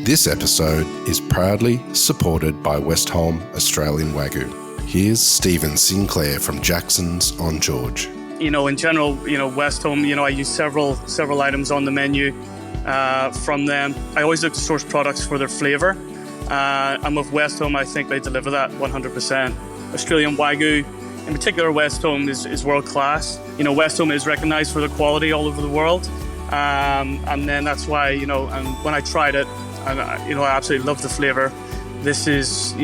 This episode is proudly supported by Westholme Australian Wagyu. Here's Stephen Sinclair from Jackson's on George. In general, Westholme, I use several items on the menu from them. I always look to source products for their flavour. And with Westholme, I think they deliver that 100%. Australian Wagyu, in particular, Westholme is world class. Westholme is recognised for their quality all over the world. And then that's why, and when I tried it, and I absolutely love the flavour. This is,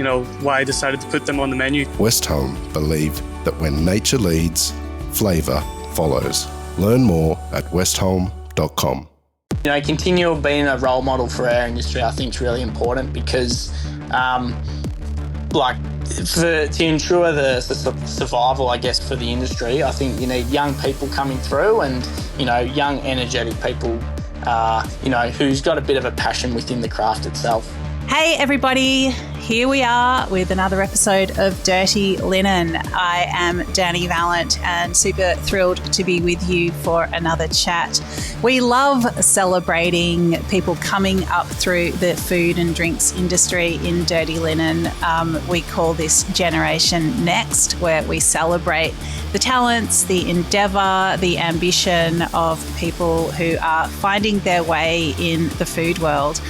why I decided to put them on the menu. Westholme believe that when nature leads, flavour follows. Learn more at westholme.com. Continual being a role model for our industry, I think, is really important because, to ensure the survival, I guess, for the industry, I think you need young people coming through and, young, energetic people, who's got a bit of a passion within the craft itself. Hey everybody, here we are with another episode of Dirty Linen. I am Dani Valent and super thrilled to be with you for another chat. We love celebrating people coming up through the food and drinks industry in Dirty Linen. We call this Generation Next, where we celebrate the talents, the endeavour, the ambition of people who are finding their way in the food world.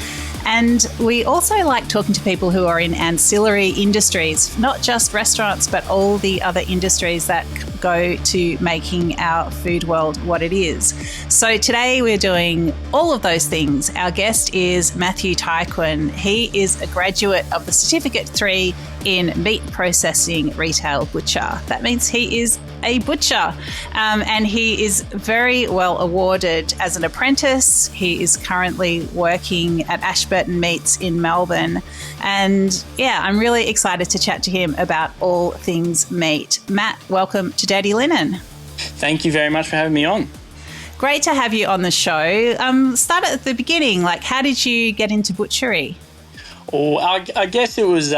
And we also like talking to people who are in ancillary industries, not just restaurants, but all the other industries that go to making our food world what it is. So today we're doing all of those things. Our guest is Matt Tyquin. He is a graduate of the Certificate 3 in Meat Processing Retail Butcher. That means he is a butcher, and he is very well awarded as an apprentice. He is currently working at Ashburton Meats in Melbourne, and I'm really excited to chat to him about all things meat. Matt, welcome to Dirty Linen. Thank you very much for having me on. Great to have you on the show. Start at the beginning. How did you get into butchery? Well, I guess it was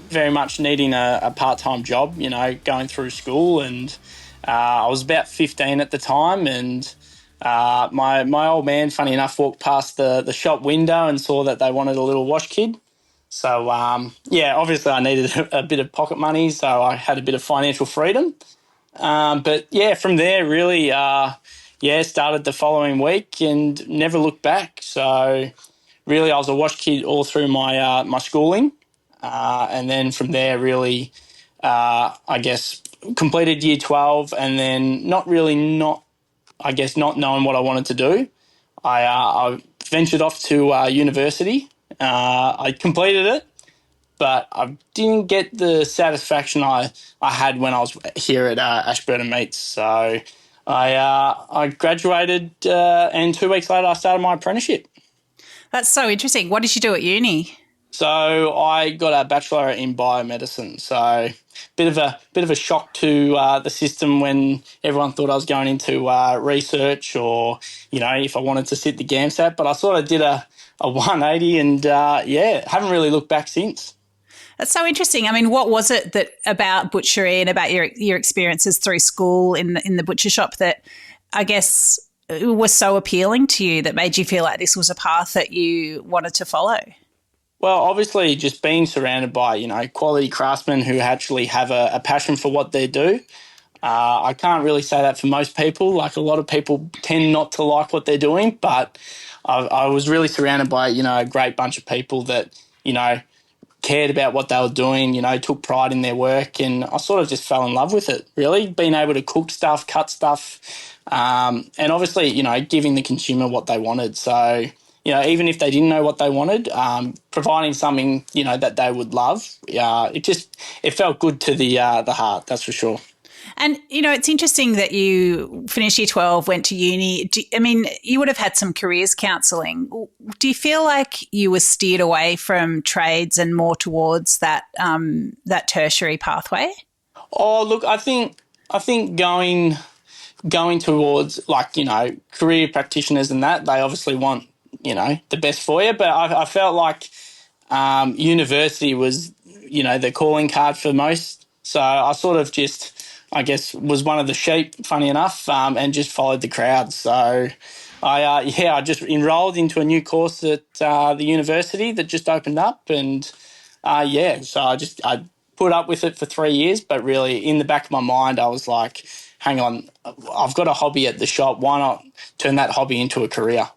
very much needing a part-time job, going through school, and I was about 15 at the time, and my old man, funny enough, walked past the shop window and saw that they wanted a little wash kid. So, obviously I needed a bit of pocket money, so I had a bit of financial freedom. But from there, really, started the following week and never looked back. So really, I was a wash kid all through my my schooling, and then from there, really, completed year 12, and then not knowing what I wanted to do. I ventured off to university. I completed it, but I didn't get the satisfaction I had when I was here at Ashburton Meats. So I graduated, and 2 weeks later, I started my apprenticeship. That's so interesting. What did you do at uni? So I got a bachelor in biomedicine. So bit of a shock to the system when everyone thought I was going into research or if I wanted to sit the GAMSAT. But I sort of did a 180 and haven't really looked back since. That's so interesting. I mean, what was it that about butchery and about your experiences through school in the butcher shop that I guess was so appealing to you that made you feel like this was a path that you wanted to follow? Well, obviously just being surrounded by, quality craftsmen who actually have a passion for what they do. I can't really say that for most people. Like, a lot of people tend not to like what they're doing, but I was really surrounded by, a great bunch of people that, cared about what they were doing, took pride in their work, and I sort of just fell in love with it, really, being able to cook stuff, cut stuff, and obviously, giving the consumer what they wanted. So, even if they didn't know what they wanted, providing something, that they would love, it felt good to the heart, that's for sure. And, it's interesting that you finished year 12, went to uni. You would have had some careers counselling. Do you feel like you were steered away from trades and more towards that tertiary pathway? Oh, look, I think going towards career practitioners and that, they obviously want, the best for you. But I felt like university was, the calling card for most. So I sort of just, I guess, was one of the sheep, funny enough, and just followed the crowd. So I just enrolled into a new course at the university that just opened up, and so I put up with it for 3 years, but really in the back of my mind, I was like, hang on, I've got a hobby at the shop. Why not turn that hobby into a career?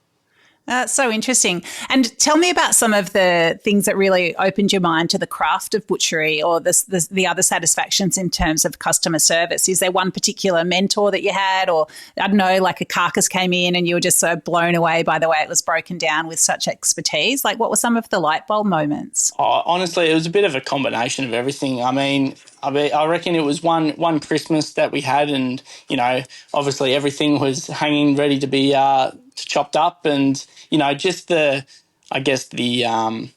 That's so interesting. And tell me about some of the things that really opened your mind to the craft of butchery, or the other satisfactions in terms of customer service. Is there one particular mentor that you had, or I don't know, like a carcass came in and you were just so blown away by the way it was broken down with such expertise? Like, what were some of the light bulb moments? Oh, honestly, it was a bit of a combination of everything. I reckon it was one Christmas that we had, and obviously everything was hanging ready to be chopped up, and just I guess the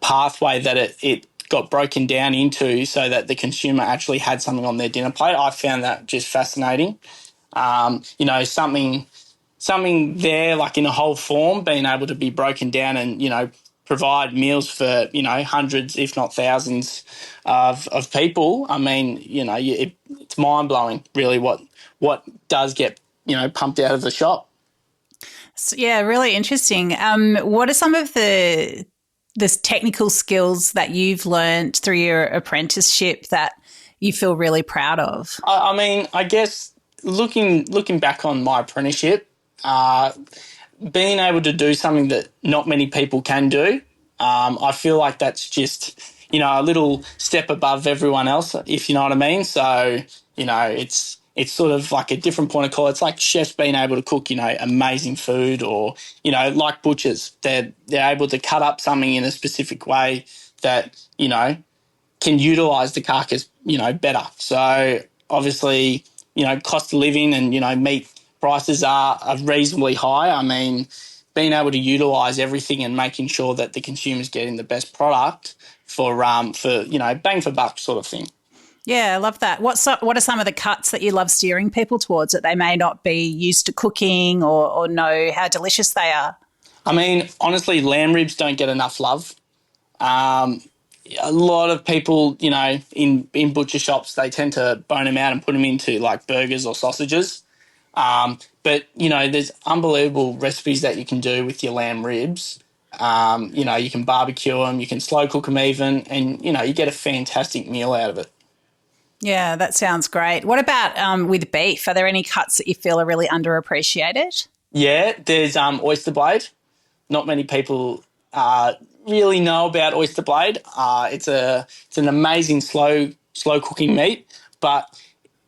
pathway that it got broken down into, so that the consumer actually had something on their dinner plate. I found that just fascinating. Something there, like in a whole form, being able to be broken down and provide meals for hundreds, if not thousands, of people. I mean, it's mind blowing, really, what does get pumped out of the shop. So, yeah, really interesting. What are some of the technical skills that you've learned through your apprenticeship that you feel really proud of? I mean, I guess looking back on my apprenticeship, being able to do something that not many people can do, I feel like that's just a little step above everyone else, if you know what I mean. So it's sort of like a different point of call. It's like chefs being able to cook amazing food, or like butchers, they're able to cut up something in a specific way that can utilise the carcass better. So obviously cost of living and meat prices are reasonably high. I mean, being able to utilise everything and making sure that the consumer's getting the best product for bang for buck sort of thing. Yeah, I love that. What are some of the cuts that you love steering people towards that they may not be used to cooking or know how delicious they are? I mean, honestly, lamb ribs don't get enough love. A lot of people, in butcher shops, they tend to bone them out and put them into like burgers or sausages. But there's unbelievable recipes that you can do with your lamb ribs. You can barbecue them, you can slow cook them even, and you get a fantastic meal out of it. Yeah, that sounds great. What about with beef? Are there any cuts that you feel are really underappreciated? Yeah, there's oyster blade. Not many people really know about oyster blade. It's an amazing slow cooking meat, but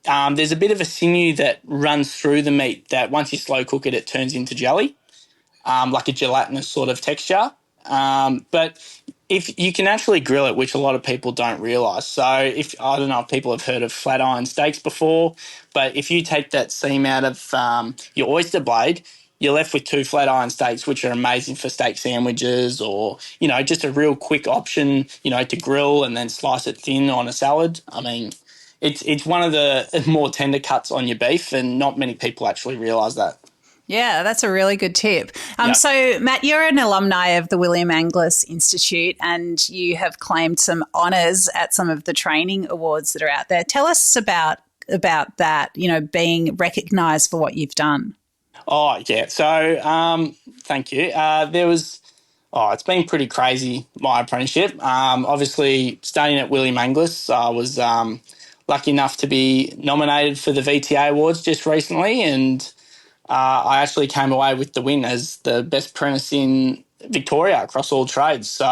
there's a bit of a sinew that runs through the meat that once you slow cook it, it turns into jelly, like a gelatinous sort of texture. But if you can actually grill it, which a lot of people don't realise. So I don't know if people have heard of flat iron steaks before, but if you take that seam out of your oyster blade, you're left with two flat iron steaks, which are amazing for steak sandwiches, or just a real quick option to grill and then slice it thin on a salad. I mean, it's one of the more tender cuts on your beef, and not many people actually realise that. Yeah, that's a really good tip. Yep. So, Matt, you're an alumni of the William Angliss Institute, and you have claimed some honours at some of the training awards that are out there. Tell us about that, being recognised for what you've done. Oh, yeah. So thank you. It's been pretty crazy, my apprenticeship. Obviously, studying at William Angliss, I was lucky enough to be nominated for the VTA Awards just recently, and I actually came away with the win as the best apprentice in Victoria across all trades. So,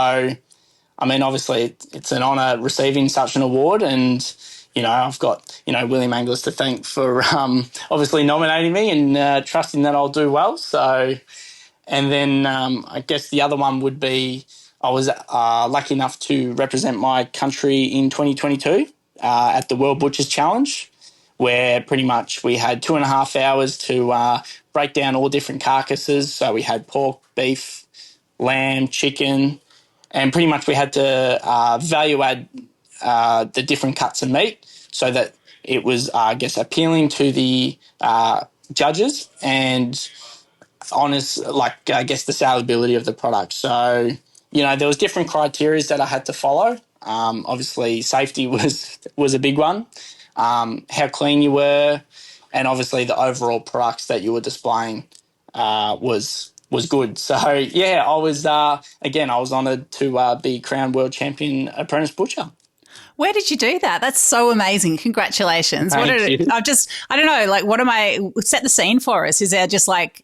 I mean, obviously, it's an honour receiving such an award, and I've got William Angliss to thank for obviously nominating me and trusting that I'll do well. So, and then I guess the other one would be I was lucky enough to represent my country in 2022 at the World Butchers Challenge, where pretty much we had 2.5 hours to break down all different carcasses. So we had pork, beef, lamb, chicken, and pretty much we had to value add the different cuts of meat so that it was, I guess, appealing to the judges and honest, like, I guess, the salability of the product. So, there was different criteria that I had to follow. Obviously, safety was a big one. How clean you were, and obviously the overall products that you were displaying was good. So yeah, I was again, I was honoured to be crowned World Champion Apprentice Butcher. Where did you do that? That's so amazing. Congratulations. Thank you. I don't know, like, what am I, set the scene for us. Is there just like,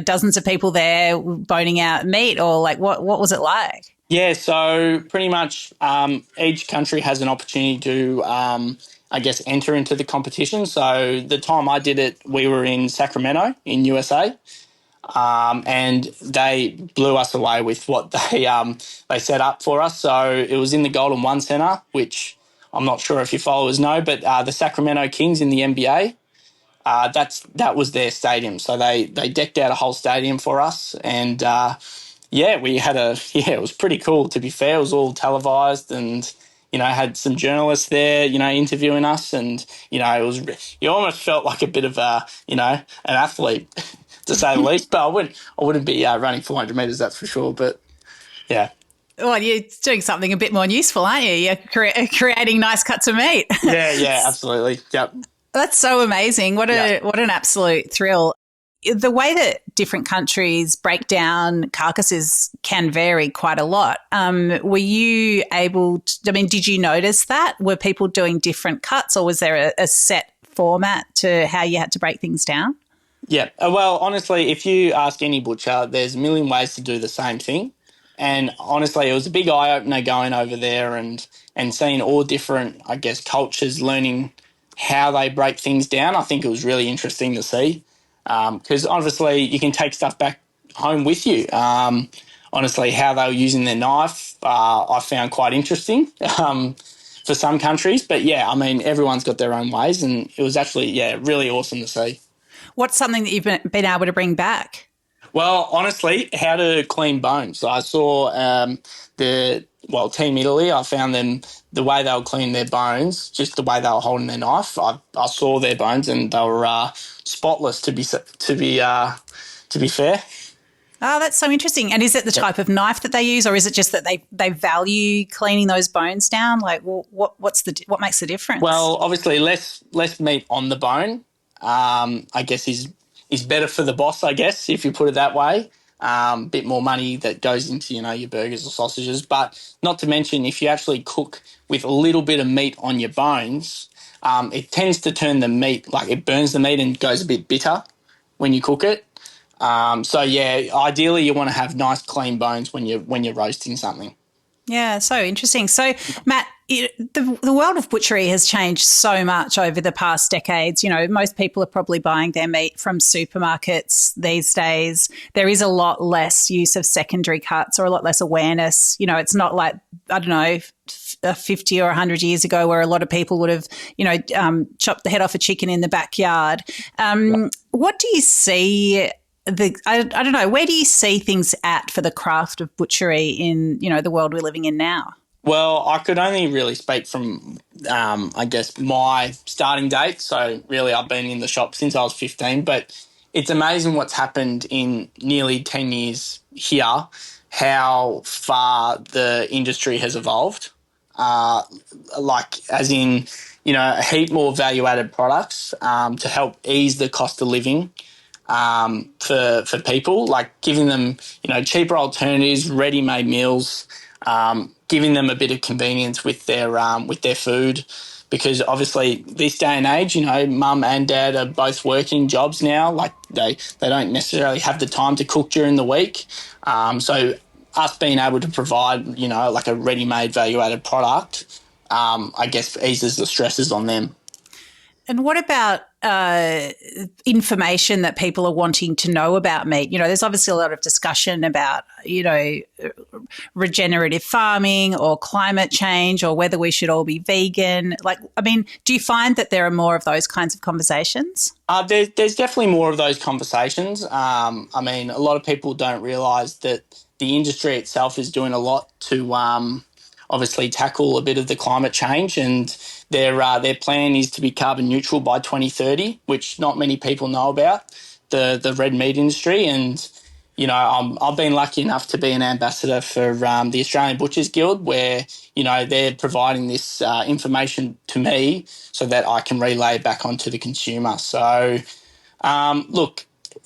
dozens of people there boning out meat, or like, what was it like? Yeah, so pretty much each country has an opportunity to, I guess, enter into the competition. So the time I did it, we were in Sacramento in USA. And they blew us away with what they set up for us. So it was in the Golden One Centre, which I'm not sure if your followers know, but the Sacramento Kings in the NBA, that was their stadium. So they decked out a whole stadium for us, and we had it was pretty cool, to be fair. It was all televised, and had some journalists there, interviewing us, and it was, you almost felt like a bit of an athlete. To say the least, but I wouldn't be running 400 metres, that's for sure. But yeah. Well, you're doing something a bit more useful, aren't you? You're creating nice cuts of meat. Yeah, absolutely. Yep. That's so amazing. What an absolute thrill. The way that different countries break down carcasses can vary quite a lot. Were you able to, did you notice that? Were people doing different cuts, or was there a set format to how you had to break things down? Yeah. Well, honestly, if you ask any butcher, there's a million ways to do the same thing. And honestly, it was a big eye-opener going over there and seeing all different, I guess, cultures, learning how they break things down. I think it was really interesting to see, because obviously you can take stuff back home with you. Honestly, how they were using their knife, I found quite interesting for some countries. But, yeah, everyone's got their own ways, and it was actually, really awesome to see. What's something that you've been able to bring back? Well, honestly, how to clean bones. So I saw Team Italy, I found them, the way they were cleaning their bones, just the way they were holding their knife. I saw their bones and they were spotless, to be fair. Oh, that's so interesting. And is it the type of knife that they use, or is it just that they value cleaning those bones down? Like, what makes the difference? Well, obviously less meat on the bone, I guess is better for the boss, I guess, if you put it that way. Bit more money that goes into, your burgers or sausages. But not to mention, if you actually cook with a little bit of meat on your bones, it tends to turn the meat, like it burns the meat and goes a bit bitter when you cook it. Ideally you want to have nice clean bones when you're roasting something. Yeah, so interesting. So, Matt, the world of butchery has changed so much over the past decades. Most people are probably buying their meat from supermarkets these days. There is a lot less use of secondary cuts, or a lot less awareness. It's not like, I don't know, 50 or 100 years ago where a lot of people would have, chopped the head off a chicken in the backyard. What do you see? I don't know, where do you see things at for the craft of butchery in, the world we're living in now? Well, I could only really speak from, I guess, my starting date. So really I've been in the shop since I was 15, but it's amazing what's happened in nearly 10 years here, how far the industry has evolved. As in, a heap more value-added products to help ease the cost of living for people, like giving them, cheaper alternatives, ready-made meals, giving them a bit of convenience with their food, because obviously this day and age, mum and dad are both working jobs now. Like they don't necessarily have the time to cook during the week. So us being able to provide, like a ready-made value-added product, I guess eases the stresses on them. And what about information that people are wanting to know about meat? There's obviously a lot of discussion about, regenerative farming or climate change, or whether we should all be vegan. Do you find that there are more of those kinds of conversations? There's definitely more of those conversations. A lot of people don't realise that the industry itself is doing a lot to obviously tackle a bit of the climate change, and their plan is to be carbon neutral by 2030, which not many people know about, the red meat industry. And, I've been lucky enough to be an ambassador for the Australian Butchers Guild, where, they're providing this information to me so that I can relay back onto the consumer. So, look,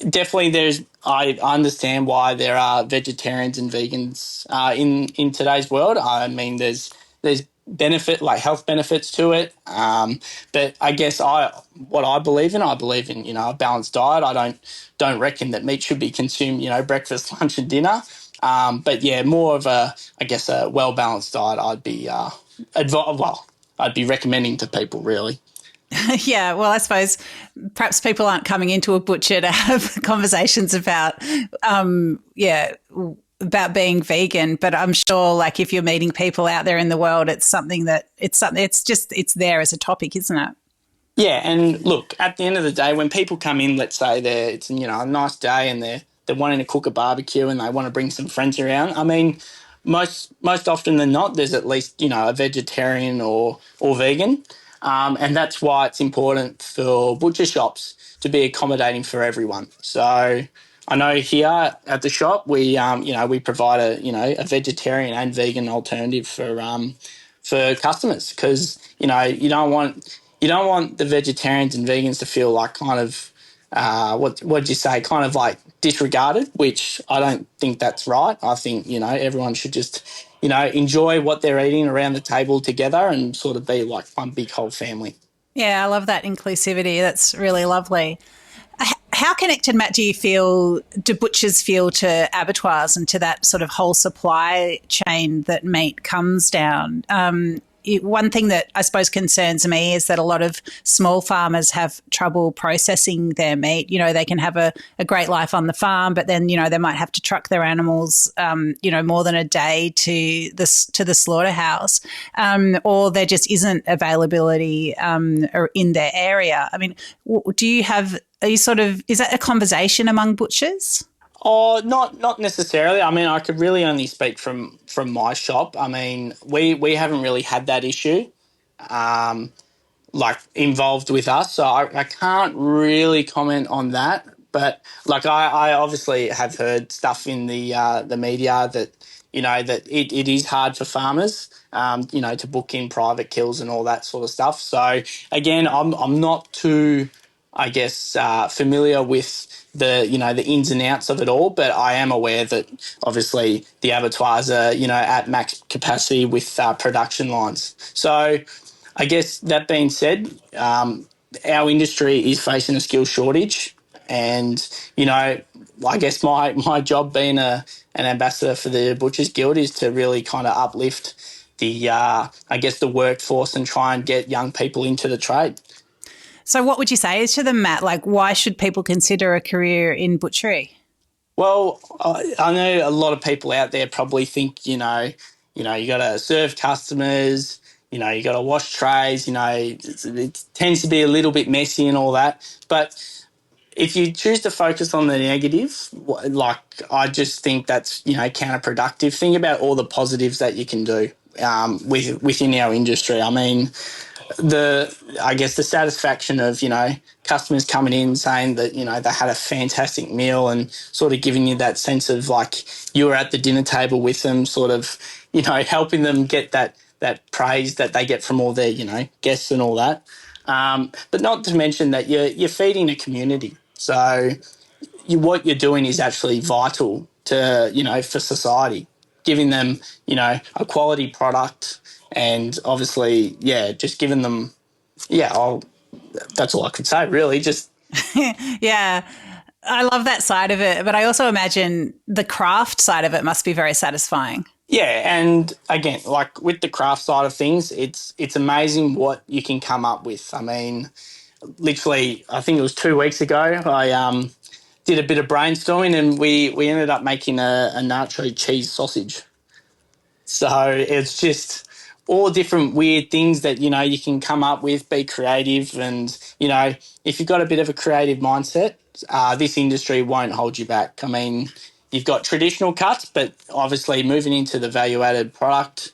definitely there's I understand why there are vegetarians and vegans in today's world. I mean, there's health benefits to it. But I guess what I believe in, a balanced diet. I don't reckon that meat should be consumed, breakfast, lunch, and dinner. But yeah, more of a well balanced diet. I'd be recommending to people really. Yeah, well, I suppose perhaps people aren't coming into a butcher to have conversations about, about being vegan. But I'm sure, like, if you're meeting people out there in the world, it's there as a topic, isn't it? Yeah, and look, at the end of the day, when people come in, let's say it's a nice day and they're wanting to cook a barbecue and they want to bring some friends around. I mean, most often than not, there's at least a vegetarian or vegan, and that's why it's important for butcher shops to be accommodating for everyone. So I know here at the shop we provide a vegetarian and vegan alternative for customers because you don't want the vegetarians and vegans to feel like kind of what'd you say, kind of like disregarded, which I don't think that's right. I think everyone should just enjoy what they're eating around the table together and sort of be like one big whole family. Yeah, I love that inclusivity. That's really lovely. How connected, Matt, do butchers feel to abattoirs and to that sort of whole supply chain that meat comes down? One thing that I suppose concerns me is that a lot of small farmers have trouble processing their meat. They can have a great life on the farm, but then, they might have to truck their animals, more than a day to the slaughterhouse, or there just isn't availability or in their area. I mean, is that a conversation among butchers? Oh, not necessarily. I mean, I could really only speak from my shop. I mean, we haven't really had that issue, involved with us, so I can't really comment on that. But I obviously have heard stuff in the media that that it is hard for farmers, to book in private kills and all that sort of stuff. So again, I'm not too, I guess, familiar with the ins and outs of it all, but I am aware that obviously the abattoirs are at max capacity with production lines. So I guess that being said, our industry is facing a skill shortage, and I guess my job being an ambassador for the Butchers Guild is to really kind of uplift the workforce and try and get young people into the trade. So what would you say to them, Matt? Like, why should people consider a career in butchery? Well, I know a lot of people out there probably think, you got to serve customers, you got to wash trays, it tends to be a little bit messy and all that. But if you choose to focus on the negative, I just think that's, counterproductive. Think about all the positives that you can do within our industry. I mean, the satisfaction of customers coming in saying that they had a fantastic meal and sort of giving you that sense of like you were at the dinner table with them, sort of helping them get that praise that they get from all their guests and all that. But not to mention that you're feeding a community, so what you're doing is actually vital to for society, giving them a quality product. And obviously, just giving them, that's all I could say, really. Just Yeah, I love that side of it, but I also imagine the craft side of it must be very satisfying. yeah, and again, like with the craft side of things, it's amazing what you can come up with. I mean, literally, I think it was 2 weeks ago, I did a bit of brainstorming, and we ended up making a nacho cheese sausage. So it's just all different weird things that, you can come up with, be creative. And, if you've got a bit of a creative mindset, this industry won't hold you back. I mean, you've got traditional cuts, but obviously moving into the value-added product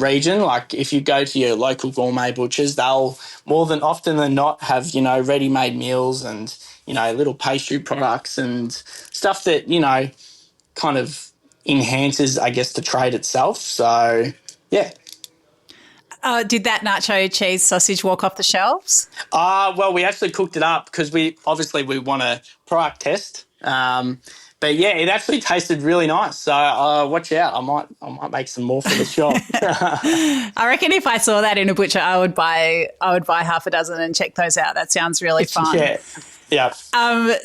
region, like if you go to your local gourmet butchers, they'll more than often than not have, ready-made meals and, little pastry products and stuff that, kind of enhances, I guess, the trade itself. So, yeah. Did that nacho cheese sausage walk off the shelves? Well, we actually cooked it up because we want a product test. But yeah, it actually tasted really nice. So watch out. I might make some more for the shop. I reckon if I saw that in a butcher, I would buy half a dozen and check those out. That sounds really fun. Yeah. Yeah.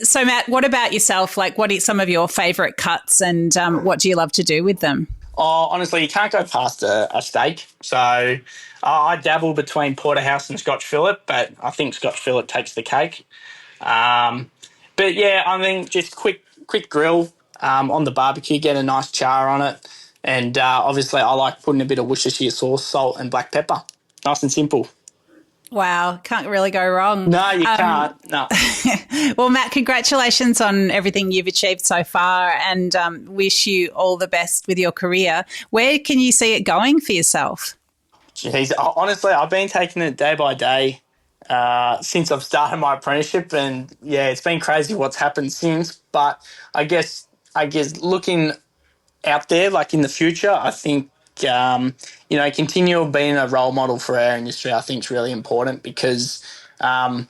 So Matt, what about yourself? Like, what are some of your favourite cuts, and what do you love to do with them? Oh, honestly, you can't go past a steak. So I dabble between porterhouse and Scotch fillet, but I think Scotch fillet takes the cake. But yeah, I mean, just quick grill on the barbecue, get a nice char on it. And obviously I like putting a bit of Worcestershire sauce, salt and black pepper. Nice and simple. Wow, can't really go wrong. No, you can't. No. Well, Matt, congratulations on everything you've achieved so far, and wish you all the best with your career. Where can you see it going for yourself? Jeez, honestly, I've been taking it day by day since I've started my apprenticeship, and yeah, it's been crazy what's happened since. But I guess looking out there, like in the future, I think continue being a role model for our industry, I think is really important because, to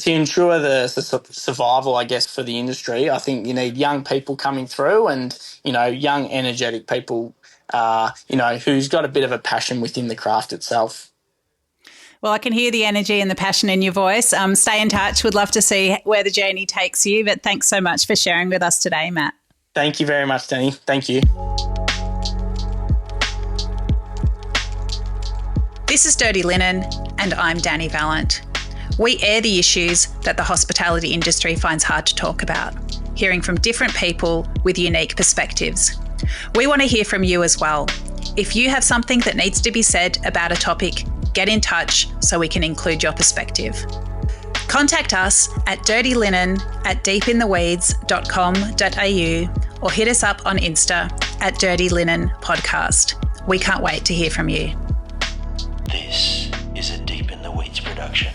ensure the survival, I guess, for the industry, I think you need young people coming through and young, energetic people, who's got a bit of a passion within the craft itself. Well, I can hear the energy and the passion in your voice. Stay in touch. Would love to see where the journey takes you. But thanks so much for sharing with us today, Matt. Thank you very much, Dani. Thank you. This is Dirty Linen, and I'm Dani Valent. We air the issues that the hospitality industry finds hard to talk about, hearing from different people with unique perspectives. We want to hear from you as well. If you have something that needs to be said about a topic, get in touch so we can include your perspective. Contact us at dirtylinen@deepintheweeds.com.au or hit us up on Insta at Dirty Linen Podcast. We can't wait to hear from you. This is a Deep in the Weeds production.